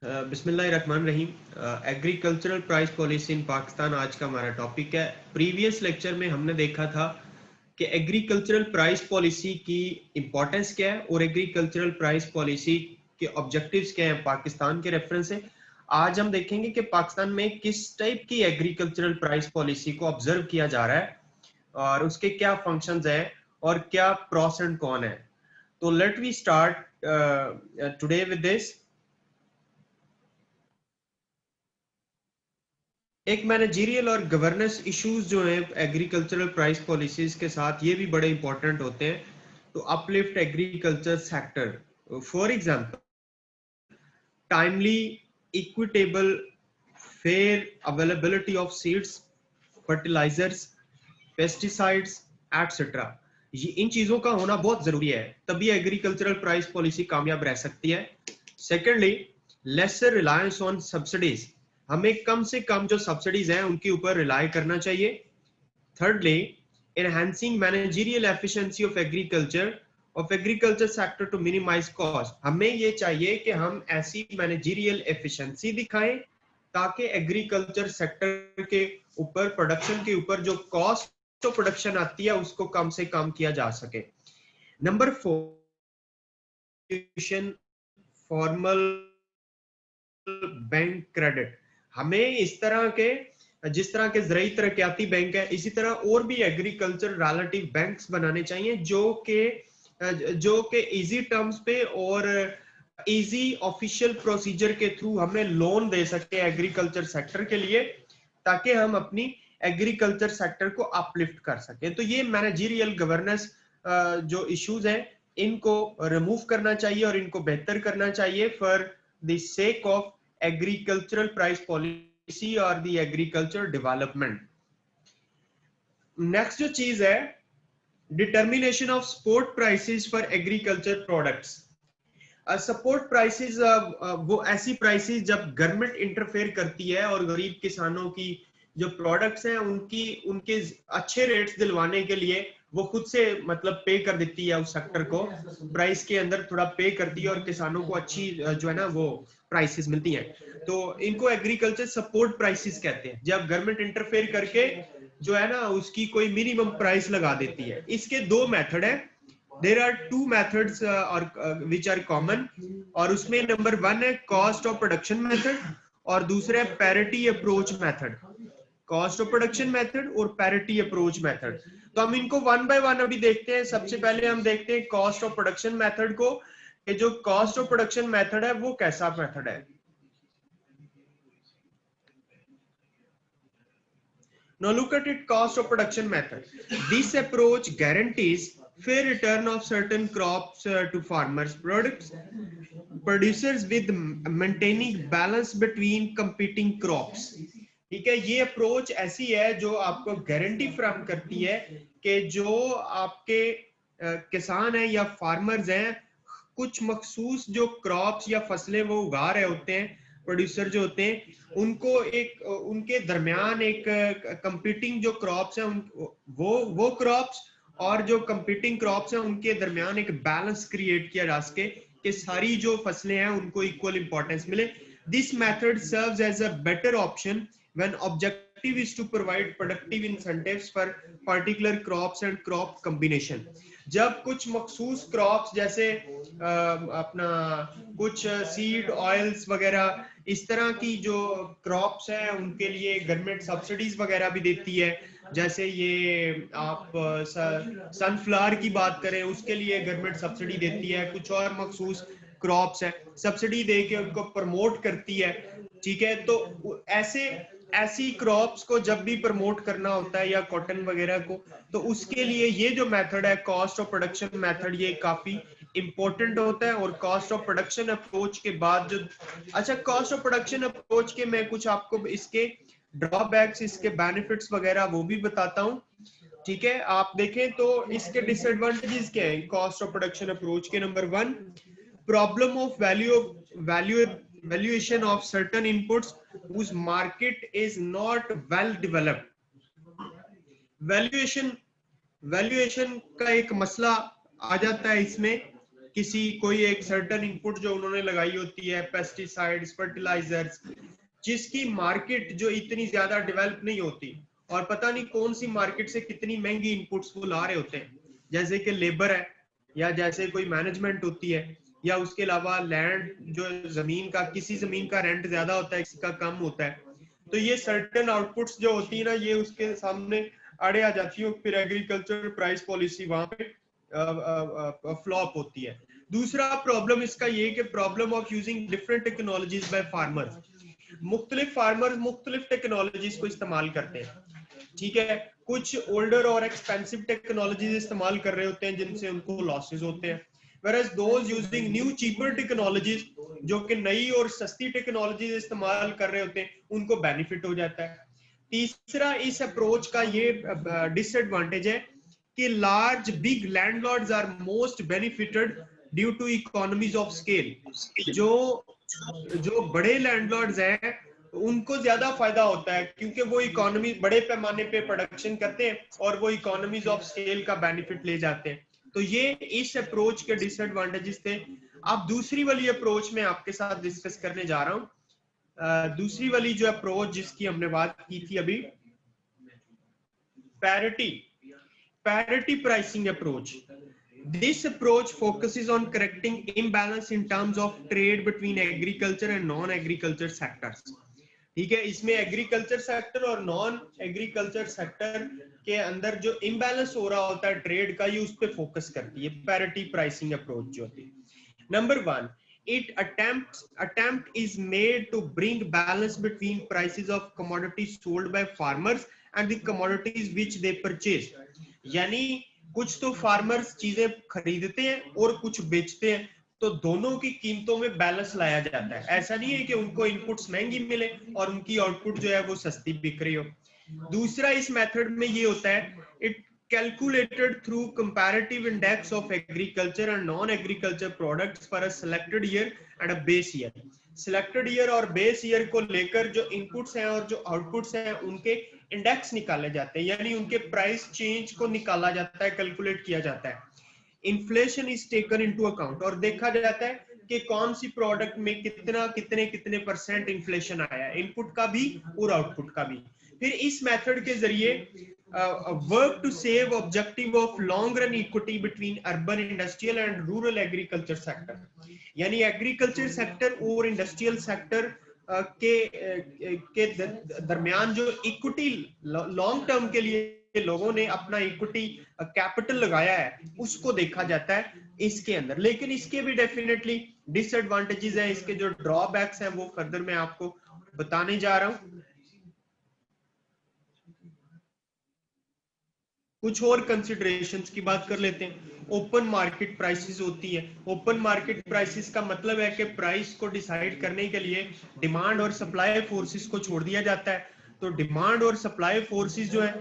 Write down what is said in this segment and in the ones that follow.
बिस्मिल्लाहिर्रहमानिर्रहीम। Agricultural price policy in Pakistan आज का हमारा टॉपिक है। प्रीवियस लेक्चर में हमने देखा था कि एग्रीकल्चरल प्राइस पॉलिसी की इंपॉर्टेंस क्या है और एग्रीकल्चरल प्राइस पॉलिसी के ऑब्जेक्टिव्स क्या हैं पाकिस्तान के रेफरेंस से। आज हम देखेंगे कि पाकिस्तान में किस टाइप की एग्रीकल्चरल प्राइस पॉलिसी को ऑब्जर्व किया जा रहा है और उसके क्या फंक्शंस हैं और क्या प्रॉस एंड कॉन है। तो let we start today with this. एक मैनेजरियल और गवर्नेंस इश्यूज जो हैं एग्रीकल्चरल प्राइस पॉलिसीज के साथ, ये भी बड़े इंपॉर्टेंट होते हैं तो uplift agriculture sector. For example, timely, equitable, fair availability of seeds, fertilisers, pesticides etcetera. ये इन चीजों का होना बहुत जरूरी है, तभी एग्रीकल्चरल प्राइस पॉलिसी कामयाब रह सकती है। Secondly, lesser reliance on subsidies. हमें कम से कम जो सब्सिडीज हैं उनके ऊपर रिलाय करना चाहिए। Thirdly, enhancing managerial efficiency of agriculture sector to minimise cost. हमें ये चाहिए कि हम ऐसी मैनेजरियल एफिशिएंसी दिखाएं ताकि एग्रीकल्चर सेक्टर के ऊपर, प्रोडक्शन के ऊपर जो कॉस्ट ऑफ प्रोडक्शन आती है उसको कम से कम किया जा सके। Number 4, formal bank credit. हमें इस तरह के, जिस तरह के ज़राई तरक्याती बैंक है, इसी तरह और भी एग्रीकल्चर रिलेटिव बैंक्स बनाने चाहिए जो के इजी टर्म्स पे और इजी ऑफिशियल प्रोसीजर के थ्रू हमें लोन दे सके एग्रीकल्चर सेक्टर के लिए, ताकि हम अपनी एग्रीकल्चर सेक्टर को अपलिफ्ट कर सके। तो ये मैनेजरियल गवर्नेंस जो इश्यूज हैं इनको रिमूव करना चाहिए और इनको बेहतर करना चाहिए for the sake of agricultural price policy और द एग्रीकल्चर डेवलपमेंट। नेक्स्ट जो चीज है, determination of support prices for agriculture products. Support prices वो ऐसी प्राइसेस जब गवर्नमेंट इंटरफेयर करती है और गरीब किसानों की जो प्रोडक्ट्स हैं उनके अच्छे रेट्स दिलवाने के लिए वो खुद से मतलब पे कर देती है, उस सेक्टर को प्राइस के अंदर थोड़ा पे करती है और किसानों को अच्छी जो है ना वो प्राइसेस मिलती हैं। तो इनको एग्रीकल्चर सपोर्ट प्राइसेस कहते हैं, जब गवर्नमेंट इंटरफेयर करके जो है ना उसकी कोई मिनिमम प्राइस लगा देती है। इसके दो मेथड है। देर आर टू मेथड्स और विच आर कॉमन, और उसमें नंबर 1 है कॉस्ट ऑफ प्रोडक्शन मेथड और दूसरा है parity approach method. Cost of production method और पैरिटी अप्रोच मेथड। तो हम इनको वन बाय वन अभी देखते हैं। सबसे पहले हम देखते हैं कॉस्ट ऑफ प्रोडक्शन मेथड को, कि जो कॉस्ट ऑफ प्रोडक्शन मेथड है वो कैसा मेथड है। Now look at it, cost of production method. This approach guarantees fair return of certain crops to farmers' producers with maintaining balance between competing crops. ठीक है, ये अप्रोच ऐसी है जो आपको गारंटी फराहम करती है कि जो आपके किसान हैं या फार्मर्स हैं, कुछ मखसूस जो क्रॉप्स या फसलें वो उगा रहे होते हैं, प्रोड्यूसर जो होते हैं, उनको एक उनके दरमियान एक कंपीटिंग जो क्रॉप्स हैं वो क्रॉप्स और जो कंपीटिंग क्रॉप्स हैं उनके दरमियान एक बैलेंस क्रिएट किया जा सके कि सारी जो फसलें हैं उनको इक्वल इंपॉर्टेंस मिले। This method serves as a better option when objective is to provide productive incentives for particular crops and crop combination। जब कुछ मखसूस क्रॉप्स जैसे अपना कुछ सीड ऑयल्स वगैरह, इस तरह की जो क्रॉप्स हैं उनके लिए गवर्नमेंट सब्सिडीज वगैरह भी देती है। जैसे ये आप सनफ्लावर की बात करें, उसके लिए गवर्नमेंट सब्सिडी देती है। कुछ और मखसूस क्रॉप्स है, सब्सिडी दे के उनको प्रमोट करती है। ठीक है, तो ऐसी क्रॉप्स को जब भी प्रमोट करना होता है या कॉटन वगैरह को, तो उसके लिए ये जो मेथड है कॉस्ट ऑफ प्रोडक्शन मेथड, ये काफी इंपॉर्टेंट होता है। और कॉस्ट ऑफ प्रोडक्शन अप्रोच के बाद जो, अच्छा, कॉस्ट ऑफ प्रोडक्शन अप्रोच के मैं कुछ आपको इसके ड्रॉबैक्स, इसके बेनिफिट्स वगैरह वो भी बताता हूँ। ठीक है, आप देखें तो इसके डिसएडवांटेजेस क्या हैं कॉस्ट ऑफ प्रोडक्शन अप्रोच के। Number 1, problem of valuation of certain inputs whose market is not well developed। Valuation का एक मसला आ जाता है इसमें किसी कोई एक सर्टेन इनपुट जो उन्होंने लगाई होती है, पेस्टिसाइड्स, फर्टिलाइजर्स, जिसकी मार्केट जो इतनी ज्यादा डेवलप नहीं होती, और पता नहीं कौन सी मार्केट से कितनी महंगी इनपुट्स वो ला रहे होते हैं, जैसे कि लेबर है, या जैसे कोई मैनेजमेंट होती है, या उसके अलावा लैंड, जो जमीन का, किसी जमीन का रेंट ज्यादा होता है, किसी का कम होता है। तो ये सर्टेन आउटपुट्स जो होती है ना, ये उसके सामने आड़े आ जाती है, फिर एग्रीकल्चर प्राइस पॉलिसी वहां पे फ्लॉप होती है। दूसरा प्रॉब्लम इसका ये कि problem of using different technologies by farmers, मुख्तलिफ फार्मर्स मुख्तलिफ टेक्नोलॉजीज को इस्तेमाल करते हैं, ठीक है। कुछ ओल्डर और एक्सपेंसिव टेक्नोलॉजीज इस्तेमाल कर रहे होते हैं जिनसे उनको लॉसेस होते हैं, whereas those using new cheaper technologies, जो कि नई और सस्ती टेक्नोलॉजीज इस्तेमाल कर रहे होते हैं, उनको बेनिफिट हो जाता है। तीसरा इस अप्रोच का ये डिसएडवांटेज है कि large big landlords are most benefited due to economies of scale. जो बड़े लैंडलॉर्ड्स हैं उनको ज्यादा फायदा होता है, क्योंकि वो इकोनॉमी बड़े पैमाने पे प्रोडक्शन करते हैं और वो इकोनॉमीज ऑफ स्केल का बेनिफिट ले जाते हैं। तो ये इस अप्रोच के डिसएडवांटेजेस थे। अब दूसरी वाली अप्रोच में आपके साथ डिस्कस करने जा रहा हूं। दूसरी वाली जो अप्रोच जिसकी हमने बात की थी अभी, parity pricing approach. This approach focuses on correcting imbalance in terms of trade between agriculture and non-agriculture sectors. ठीक है, इसमें एग्रीकल्चर सेक्टर और नॉन एग्रीकल्चर सेक्टर के अंदर जो इम्बैलेंस हो रहा होता है ट्रेड का, ये उस पे फोकस करती है पैरिटी प्राइसिंग अप्रोच जो होती है। Number 1, it attempt is made to bring balance between prices of commodities sold by farmers and the commodities which they purchase। यानी कुछ तो फार्मर्स चीजें खरीदते हैं और कुछ बेचते हैं, तो दोनों की कीमतों में बैलेंस लाया जाता है। ऐसा नहीं है कि उनको इनपुट्स महंगी मिले और उनकी आउटपुट जो है वो सस्ती बिक रही हो। दूसरा इस मेथड में ये होता है, it calculated through comparative index of agriculture and non agriculture products for a selected year and a base year. Selected year और बेस ईयर को लेकर जो इनपुट्स हैं और जो आउटपुट्स हैं उनके इंडेक्स निकाले जाते हैं, यानी उनके प्राइस चेंज को निकाला जाता है, कैलकुलेट किया जाता है। Inflation is taken into account, और देखा जाता है कि कौन सी प्रोडक्ट में कितने परसेंट इन्फ्लेशन आया है, इनपुट का भी और आउटपुट का भी। फिर इस मेथड के जरिए work to save objective of long run equity between urban industrial and rural agriculture sector. यानी एग्रीकल्चर सेक्टर और इंडस्ट्रियल सेक्टर के दरमियान जो इक्विटी लॉन्ग टर्म के लिए लोगों ने अपना इक्विटी कैपिटल लगाया है, उसको देखा जाता है इसके अंदर। लेकिन इसके भी डेफिनेटली डिसएडवांटेजेस हैं, इसके जो ड्रॉबैक्स हैं वो फर्दर मैं आपको बताने जा रहा हूं। कुछ और कंसिडरेशंस की बात कर लेते हैं। ओपन मार्केट प्राइसेस होती है। ओपन मार्केट प्राइसेस का मतलब है कि प्राइस को डिसाइड करने के लिए डिमांड और सप्लाई फोर्सेस को छोड़ दिया जाता है। तो डिमांड और सप्लाई फोर्सेस जो है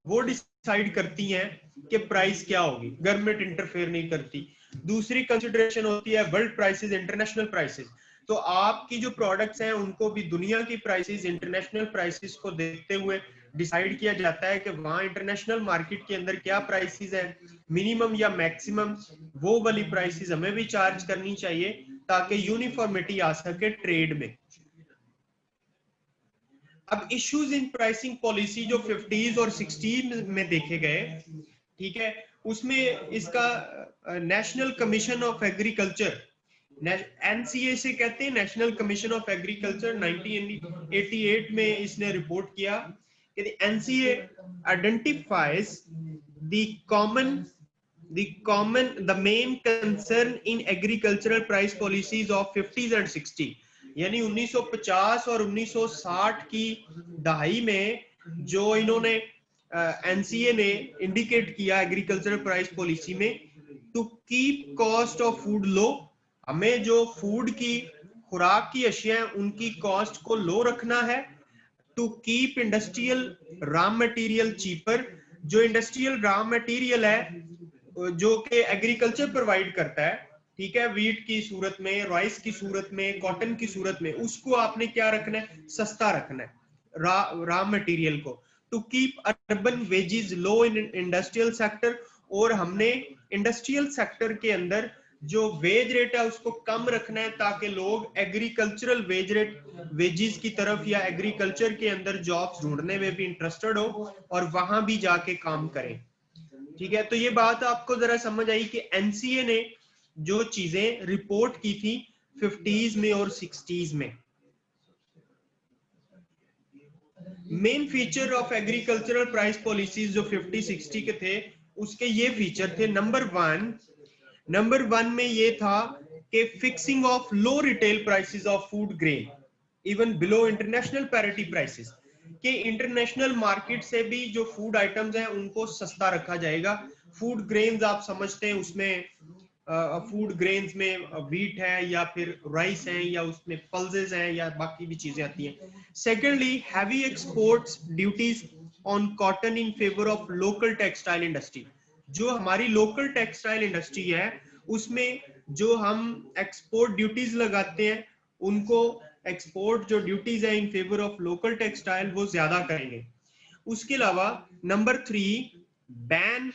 वो डिसाइड करती हैं कि प्राइस क्या होगी, गवर्नमेंट इंटरफेयर नहीं करती। दूसरी कंसिडरेशन होती है वर्ल्ड प्राइसेस, इंटरनेशनल प्राइसेस। तो आपकी जो प्रोडक्ट्स हैं उनको भी दुनिया की प्राइसेस, इंटरनेशनल प्राइसेस को देखते हुए डिसाइड किया जाता है कि वहां इंटरनेशनल मार्केट के अंदर क्या प्राइसेस है, मिनिमम या मैक्सिमम, वो वाली प्राइसेस हमें भी चार्ज करनी चाहिए ताकि यूनिफॉर्मिटी आ सके ट्रेड में। अब इश्यूज इन प्राइसिंग पॉलिसी जो 50s और 60s में देखे गए, ठीक है, उसमें इसका national commission of agriculture, NCA से कहते हैं, नेशनल कमीशन ऑफ एग्रीकल्चर, 1988 में इसने रिपोर्ट किया कि NCA identifies the main concern in agricultural price policies of 50s and 60। यानी 1950 और 1960 की दहाई में जो इन्होंने एनसीए ने इंडिकेट किया एग्रीकल्चरल प्राइस पॉलिसी में, to keep cost of food low, हमें जो फूड की खुराक की अशिया उनकी कॉस्ट को लो रखना है। To keep industrial raw material cheaper, जो इंडस्ट्रियल रॉ मटेरियल है जो कि एग्रीकल्चर प्रोवाइड करता है, ठीक है, वीट की सूरत में, राइस की सूरत में, कॉटन की सूरत में, उसको आपने क्या रखना है, सस्ता रखना है रॉ मटेरियल को। To keep urban wages low in industrial sector, और हमने इंडस्ट्रियल सेक्टर के अंदर जो वेज रेट है उसको कम रखना है ताकि लोग एग्रीकल्चरल वेजेस की तरफ या एग्रीकल्चर के अंदर जॉब्स ढूंढने में भी इंटरेस्टेड हो और वहां भी जाके काम करें। ठीक है, तो ये बात आपको जरा समझ आई कि एनसीए ने जो चीजें रिपोर्ट की थी 50s में और 60s में। Main feature of agricultural price policies जो 50-60 के थे उसके ये फीचर थे। नंबर वन में ये था कि fixing of low retail prices of food grain even below international parity prices, कि इंटरनेशनल मार्केट से भी जो फूड आइटम्स हैं उनको सस्ता रखा जाएगा। फूड ग्रेन्स आप समझते हैं, उसमें फूड ग्रेन्स में व्हीट है या फिर राइस है या उसमें पल्सेस हैं या बाकी भी चीजें आती हैं। Secondly, heavy exports duties on cotton in favour of local textile industry. जो हमारी लोकल टेक्सटाइल इंडस्ट्री है उसमें जो हम एक्सपोर्ट ड्यूटीज लगाते हैं उनको एक्सपोर्ट जो ड्यूटीज है in favour of local textile वो ज्यादा करेंगे। उसके अलावा number 3, ban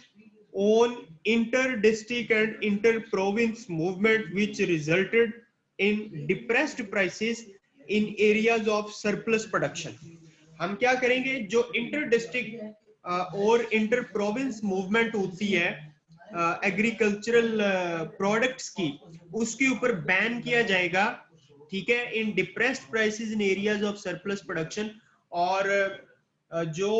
on inter district and inter province movement which resulted in depressed prices in areas of surplus production. हम क्या करेंगे, जो इंटर डिस्ट्रिक्ट और इंटर प्रोविंस मूवमेंट होती है एग्रीकल्चरल प्रोडक्ट्स की, उसके ऊपर बैन किया जाएगा। ठीक है, in depressed prices in areas of surplus production. और जो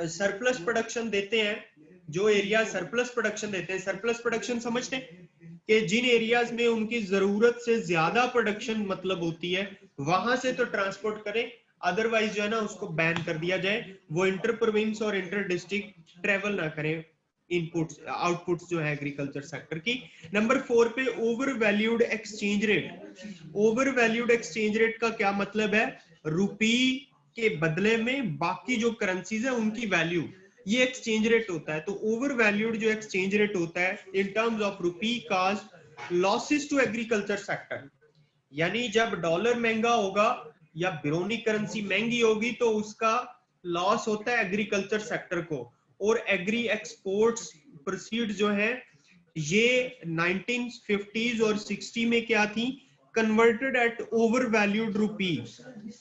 सरप्लस प्रोडक्शन देते हैं, जो एरिया सरप्लस प्रोडक्शन देते हैं, सरप्लस प्रोडक्शन समझते हैं कि जिन एरियाज में उनकी जरूरत से ज्यादा प्रोडक्शन मतलब होती है वहां से तो ट्रांसपोर्ट करें, अदरवाइज जो है ना उसको बैन कर दिया जाए, वो इंटर प्रोविंस और इंटर डिस्ट्रिक्ट ट्रेवल ना करें इनपुट्स आउटपुट्स जो है एग्रीकल्चर सेक्टर की। नंबर 4 पे over valued exchange rate. Over valued exchange rate का क्या मतलब है, रुपी के बदले में बाकी जो करेंसीज है उनकी वैल्यू, ये एक्सचेंज रेट होता है। तो ओवर वैल्यूड जो एक्सचेंज रेट होता है in terms of rupee cost losses to agriculture sector, यानी जब डॉलर महंगा होगा या बिरोनी करेंसी महंगी होगी तो उसका लॉस होता है एग्रीकल्चर सेक्टर को। और एग्री एक्सपोर्ट्स प्रोसीड जो है ये 1950s और 60 में क्या थी, कन्वर्टेड एट ओवर वैल्यूड रुपी।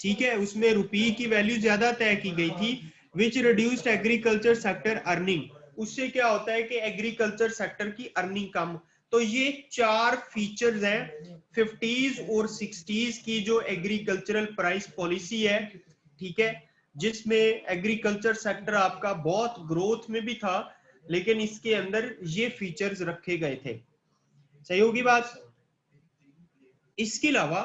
ठीक है, उसमें रुपी की वैल्यू ज्यादा तय की गई थी, विच रिड्यूस्ड एग्रीकल्चर सेक्टर अर्निंग। उससे क्या होता है कि एग्रीकल्चर सेक्टर की अर्निंग कम। तो ये 4 फीचर्स हैं 50s और 60s की जो एग्रीकल्चरल प्राइस पॉलिसी है। ठीक है, जिसमें एग्रीकल्चर सेक्टर आपका बहुत ग्रोथ में भी था, लेकिन इसके अंदर ये फीचर्स रखे गए थे। सही होगी बात। इसके अलावा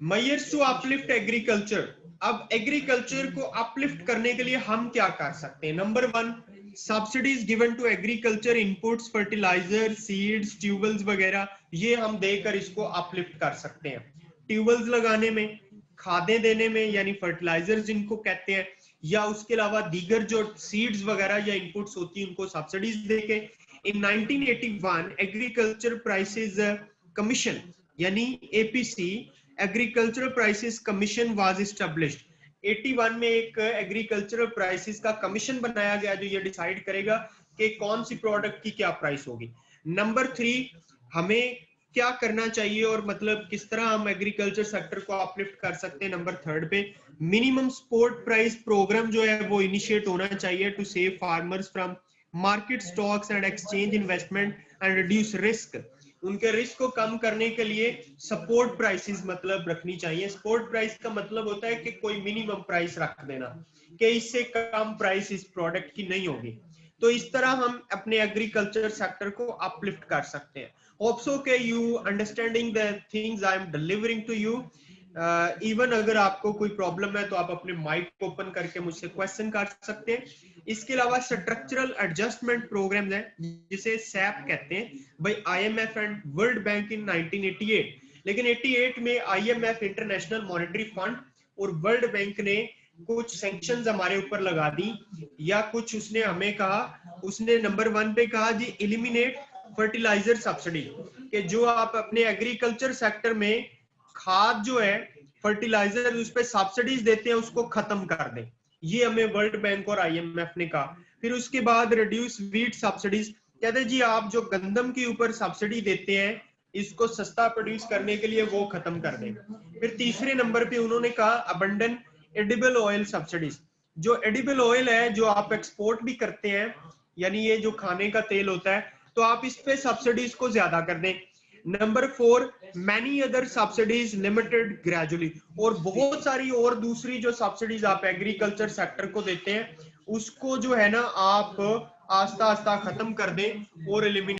मेजर्स टू अपलिफ्ट एग्रीकल्चर। अब एग्रीकल्चर को अपलिफ्ट करने के लिए हम क्या कर सकते हैं। Number 1, subsidies given to agriculture inputs, fertiliser, seeds, tubewells वगैरह, ये हम देकर इसको अपलिफ्ट कर सकते हैं। ट्यूबवेल्स लगाने में, खादें देने में यानी फर्टिलाइजर जिनको कहते हैं, या उसके अलावा दीगर जो सीड्स वगैरह या इनपुट्स होती हैं उनको सब्सिडीज देके। इन 1981 एग्रीकल्चर प्राइसेस कमीशन यानी APC, agricultural prices commission was established. 81 में एक एग्रीकल्चरल प्राइसेस का कमीशन बनाया गया जो ये डिसाइड करेगा कि कौन सी प्रोडक्ट की क्या प्राइस होगी। नंबर 3, हमें क्या करना चाहिए और मतलब किस तरह हम एग्रीकल्चर सेक्टर को अपलिफ्ट कर सकते हैं। नंबर 3 पे मिनिमम सपोर्ट प्राइस प्रोग्राम जो है वो इनिशिएट होना चाहिए to save farmers from market stocks and exchange investment and reduce risk. उनके रिस्क को कम करने के लिए सपोर्ट प्राइसेस मतलब रखनी चाहिए। सपोर्ट प्राइस का मतलब होता है कि कोई मिनिमम प्राइस रख देना कि इससे कम प्राइस इस प्रोडक्ट की नहीं होगी। तो इस तरह हम अपने एग्रीकल्चर सेक्टर को अपलिफ्ट कर सकते हैं। होप सो के you understanding the things I am delivering to you. Even अगर आपको कोई प्रॉब्लम है तो आप अपने माइक ओपन करके मुझसे क्वेश्चन कर सकते हैं। इसके अलावा स्ट्रक्चरल एडजस्टमेंट प्रोग्राम्स हैं जिसे सैप कहते हैं by IMF and world bank in 1988। लेकिन 88 में आईएमएफ इंटरनेशनल मॉनेटरी फंड और वर्ल्ड बैंक ने कुछ सैंक्शंस हमारे ऊपर लगा दी, या कुछ उसने हमें कहा। उसने नंबर 1 पे कहा जी एलिमिनेट फर्टिलाइजर सब्सिडी, कि जो आप अपने एग्रीकल्चर सेक्टर में खाद जो है फर्टिलाइजर उस पे सब्सिडीज देते हैं उसको खत्म कर दें। ये हमें वर्ल्ड बैंक और आईएमएफ ने कहा। फिर उसके बाद रिड्यूस व्हीट सब्सिडीज, कहते जी आप जो गंदम के ऊपर सब्सिडी देते हैं इसको सस्ता प्रोड्यूस करने के लिए वो खत्म कर दें। फिर तीसरे नंबर पे उन्होंने कहा अबंडन एडिबल ऑयल सब्सिडीज। जो एडिबल ऑयल है जो आप एक्सपोर्ट भी करते हैं, यानी ये जो खाने का तेल होता है, तो आप इस पे सब्सिडीज को ज्यादा कर दें। Number 4, many other subsidies limited gradually, और बहुत सारी और दूसरी जो सब्सिडीज आप एग्रीकल्चर सेक्टर को देते हैं उसको जो है ना आप आस्ता आस्ता खत्म कर दें और एलिमिनेट